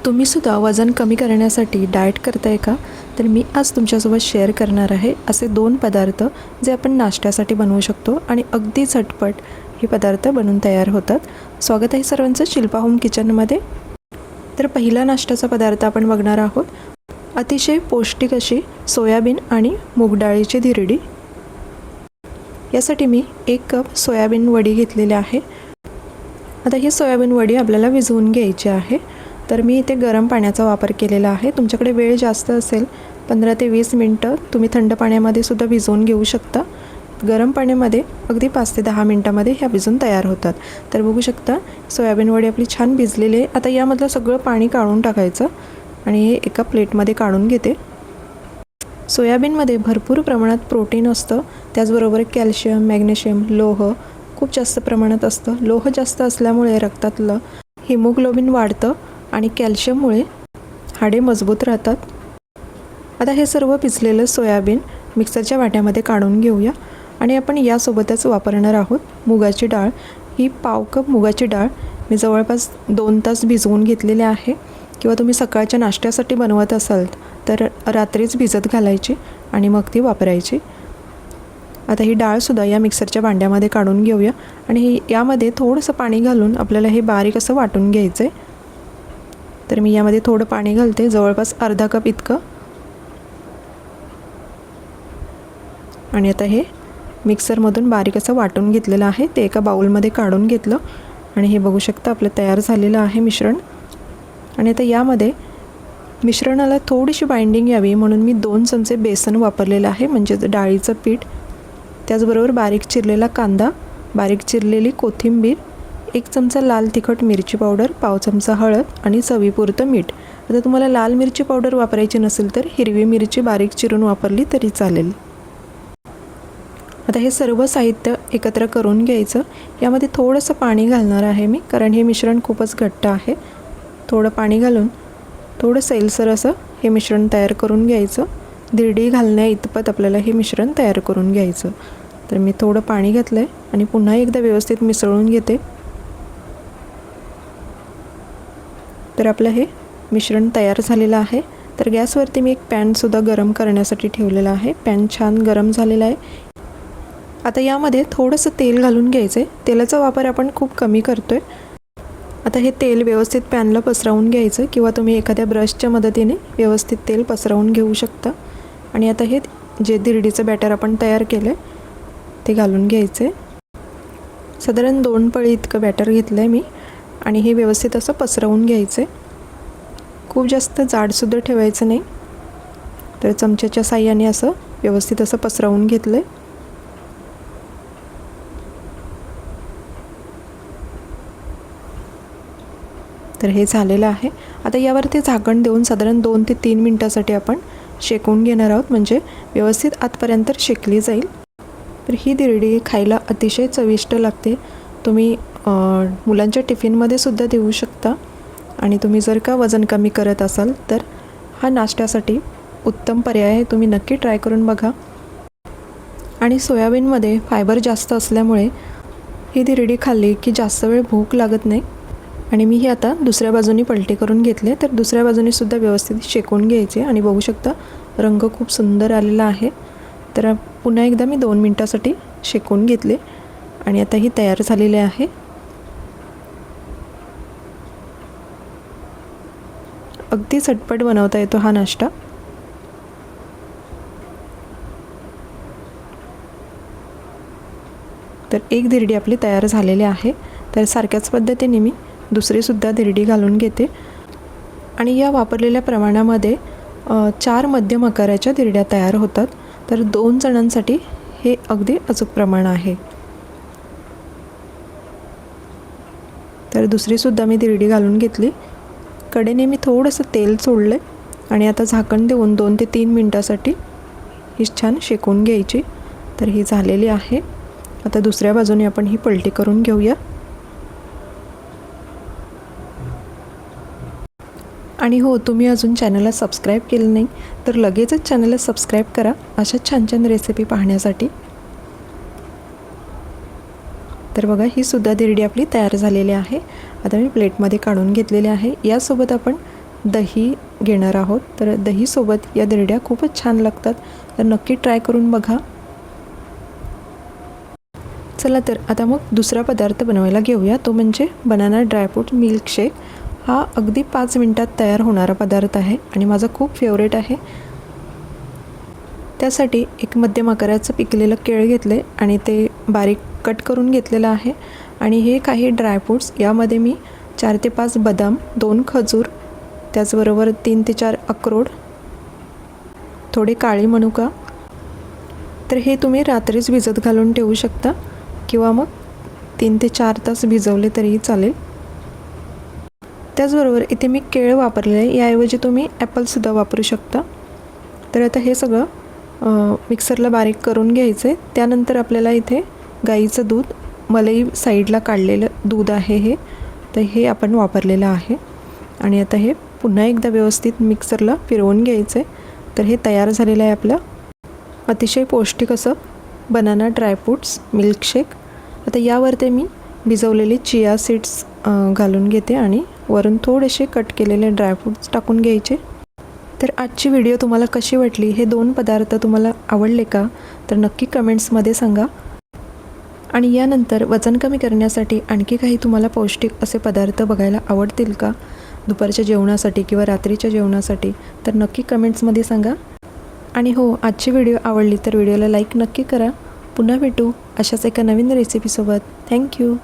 तुम्हीसुद्धा वजन कमी करण्यासाठी डाएट करताय का? तर मी आज तुमच्यासोबत शेअर करणार आहे असे 2 पदार्थ जे आपण नाश्त्यासाठी बनवू शकतो आणि अगदी झटपट हे पदार्थ बनून तयार होतात. स्वागत आहे सर्वांचं शिल्पा होम किचनमध्ये. तर पहिला नाश्त्याचा पदार्थ आपण बघणार आहोत. अतिशय पौष्टिक अशी सोयाबीन आणि मूग डाळीची धिरडी. यासाठी मी 1 कप सोयाबीन वडी घेतलेली आहे. आता ही सोयाबीन वडी आपल्याला भिजवून घ्यायची आहे. तर मी इथे गरम पाण्याचा वापर केलेला आहे. तुमच्याकडे वेळ जास्त असेल 15 ते 20 मिनटं तुम्ही थंड पाण्यामध्ये सुद्धा भिजवून घेऊ शकता. गरम पाण्यामध्ये अगदी 5 ते 10 मिनटामध्ये ह्या भिजून तयार होतात. तर बघू शकता सोयाबीन वडी आपली छान भिजलेली आहे. आता यामधलं सगळं पाणी काढून टाकायचं आणि हे एका प्लेटमध्ये काढून घेते. सोयाबीनमध्ये भरपूर प्रमाणात प्रोटीन असतं, त्याचबरोबर कॅल्शियम, मॅग्नेशियम, लोह खूप जास्त प्रमाणात असतं. लोह जास्त असल्यामुळे रक्तातलं हिमोग्लोबिन वाढतं आणि कॅल्शियममुळे हाडे मजबूत राहतात. आता हे सर्व भिजलेलं सोयाबीन मिक्सरच्या वाट्यामध्ये काढून घेऊया आणि आपण यासोबतच वापरणार आहोत मुगाची डाळ. ही पाव कप मुगाची डाळ मी जवळपास 2 तास भिजवून घेतलेली आहे. किंवा तुम्ही सकाळच्या नाश्त्यासाठी बनवत असाल तर रात्रीच भिजत घालायची आणि मग ती वापरायची. आता ही डाळसुद्धा या मिक्सरच्या भांड्यामध्ये काढून घेऊया आणि यामध्ये थोडंसं पाणी घालून आपल्याला हे बारीक असं वाटून घ्यायचं आहे. तर मी यामध्ये थोडं पाणी घालते, जवळपास अर्धा कप इतकं. आणि आता हे मिक्सरमधून बारीक असं वाटून घेतलेलं आहे. ते एका बाउलमध्ये काढून घेतलं आणि हे बघू शकता आपलं तयार झालेलं आहे मिश्रण. आणि आता यामध्ये मिश्रणाला थोडीशी बाइंडिंग यावी म्हणून मी 2 चमचे बेसन वापरलेलं आहे, म्हणजेच डाळीचं पीठ. त्याचबरोबर बारीक चिरलेला कांदा, बारीक चिरलेली कोथिंबीर, 1 चमचा लाल तिखट मिरची पावडर, पाव चमचा हळद आणि चवीपुरतं मीठ. आता तुम्हाला लाल मिरची पावडर वापरायची नसेल तर हिरवी मिरची बारीक चिरून वापरली तरी चालेल. आता हे सर्व साहित्य एकत्र करून घ्यायचं. यामध्ये थोडंसं पाणी घालणार आहे मी, कारण हे मिश्रण खूपच घट्ट आहे. थोडं पाणी घालून थोडं सैलसर असं हे मिश्रण तयार करून घ्यायचं. धिरडी घालण्या इतपत आपल्याला हे मिश्रण तयार करून घ्यायचं. तर मी थोडं पाणी घातलं आहे आणि पुन्हा एकदा व्यवस्थित मिसळून घेते. तर आपलं हे मिश्रण तयार झालेलं आहे. तर गॅसवरती मी एक पॅनसुद्धा गरम करण्यासाठी ठेवलेला आहे. पॅन छान गरम झालेला आहे. आता यामध्ये थोडंसं तेल घालून घ्यायचं आहे. तेलाचा वापर आपण खूप कमी करतो आहे. आता हे तेल व्यवस्थित पॅनला पसरवून घ्यायचं किंवा तुम्ही एखाद्या ब्रशच्या मदतीने व्यवस्थित तेल पसरवून घेऊ शकता. आणि आता हे जे धिरडीचं बॅटर आपण तयार केलं आहे ते घालून घ्यायचं आहे. साधारण 2 पळी इतकं बॅटर घेतलं आहे मी आणि हे व्यवस्थित असं पसरवून घ्यायचं आहे. खूप जास्त जाडसुद्धा ठेवायचं नाही. तर चमच्याच्या साहाय्याने असं व्यवस्थित असं पसरवून घेतलं आहे. तर हे झालेलं आहे. आता यावरती झाकण देऊन साधारण 2 ते 3 मिनटासाठी आपण शेकून घेणार आहोत, म्हणजे व्यवस्थित आतपर्यंत शेकली जाईल. तर ही धिरडी खायला अतिशय चविष्ट लागते. तुम्ही मुलांच्या टिफिनमध्ये सुद्धा देऊ शकता आणि तुम्ही जर का वजन कमी करत असाल तर हा नाश्त्यासाठी उत्तम पर्याय आहे. तुम्ही नक्की ट्राय करून बघा. आणि सोयाबीनमध्ये फायबर जास्त असल्यामुळे ही धिरडी खाल्ली की जास्त वेळ भूक लागत नाही. आणि मी ही आता दुसऱ्या बाजूनी पलटी करून घेतले. तर दुसऱ्या बाजूनी सुद्धा व्यवस्थित शेकून घ्यायचे आणि बघू शकता रंग खूप सुंदर आलेला आहे. तर पुन्हा एकदा मी 2 मिनटासाठी शेकून घेतले आणि आता ही तयार झालेली आहे. अगदी झटपट बनवता येतो हा नाश्ता. तर एक धिरडी आपली तयार झालेली आहे. तर सारख्याच पद्धतीने मी दुसरीसुद्धा धिरडी घालून घेते आणि या वापरलेल्या प्रमाणामध्ये 4 मध्यम आकाराच्या धिरड्या तयार होतात. तर 2 जणांसाठी हे अगदी अचूक प्रमाण आहे. तर दुसरीसुद्धा मी धिरडी घालून घेतली. कडेने मी थोडंसं तेल सोडलं आणि आता झाकण देऊन 2 ते 3 मिनटासाठी ही छान शेकून घ्यायची. तर ही झालेली आहे. आता दुसऱ्या बाजूने आपण ही पलटी करून घेऊया. आणि हो, तुम्ही अजून चॅनलला सबस्क्राईब केलं नाही तर लगेचच चॅनलला सबस्क्राईब करा अशा छान छान रेसिपी पाहण्यासाठी. तर बघा ही सुद्धा धिरडी आपली तयार झालेली आहे. आता मी प्लेटमध्ये काढून घेतलेली आहे. यासोबत आपण दही घेणार आहोत. तर दहीसोबत या धिरड्या खूपच छान लागतात. तर नक्की ट्राय करून बघा. चला तर आता मग दुसरा पदार्थ बनवायला घेऊया. तो म्हणजे बनाना ड्रायफ्रूट मिल्कशेक. हा अगदी 5 मिनिटात तयार होणारा पदार्थ आहे आणि माझा खूप फेवरेट आहे. त्यासाठी एक मध्यम आकाराचं पिकलेलं केळ घेतले आणि ते बारीक कट करून घेतलेलं आहे. आणि हे काही ड्रायफ्रूट्स, यामध्ये मी 4 ते 5 बदाम, 2 खजूर, त्याचबरोबर 3 ते 4 अक्रोड, थोडे काळे मनुका. तर हे तुम्ही रात्रीच भिजत घालून ठेवू शकता किंवा मग 3 ते 4 तास भिजवले तरीही चालेल. त्याचबरोबर इथे मी केळ वापरले आहे, याऐवजी तुम्ही ॲपलसुद्धा वापरू शकता. तर आता हे सगळं मिक्सरला बारीक करून घ्यायचं आहे. त्यानंतर आपल्याला इथे गाईचं दूध, मलई साईडला काढलेलं दूध आहे हे, तर हे आपण वापरलेलं आहे. आणि आता हे पुन्हा एकदा व्यवस्थित मिक्सरला फिरवून घ्यायचं आहे. तर हे तयार झालेलं आहे आपलं अतिशय पौष्टिक असं बनाना ड्रायफ्रूट्स मिल्कशेक. आता यावरती मी भिजवलेले चिया सीड्स घालून घेते आणि वरून थोडेसे कट केलेले ड्रायफ्रूट्स टाकून घ्यायचे. तर आजची व्हिडिओ तुम्हाला कशी वाटली, हे 2 पदार्थ तुम्हाला आवडले का, तर नक्की कमेंट्समध्ये सांगा. आणि यानंतर वजन कमी करण्यासाठी आणखी काही तुम्हाला पौष्टिक असे पदार्थ बघायला आवडतील का, दुपारच्या जेवणासाठी किंवा रात्रीच्या जेवणासाठी, तर नक्की कमेंट्समध्ये सांगा. आणि हो, आजची व्हिडिओ आवडली तर व्हिडिओला लाईक नक्की करा. पुन्हा भेटू अशाच एका नवीन रेसिपीसोबत. थँक्यू.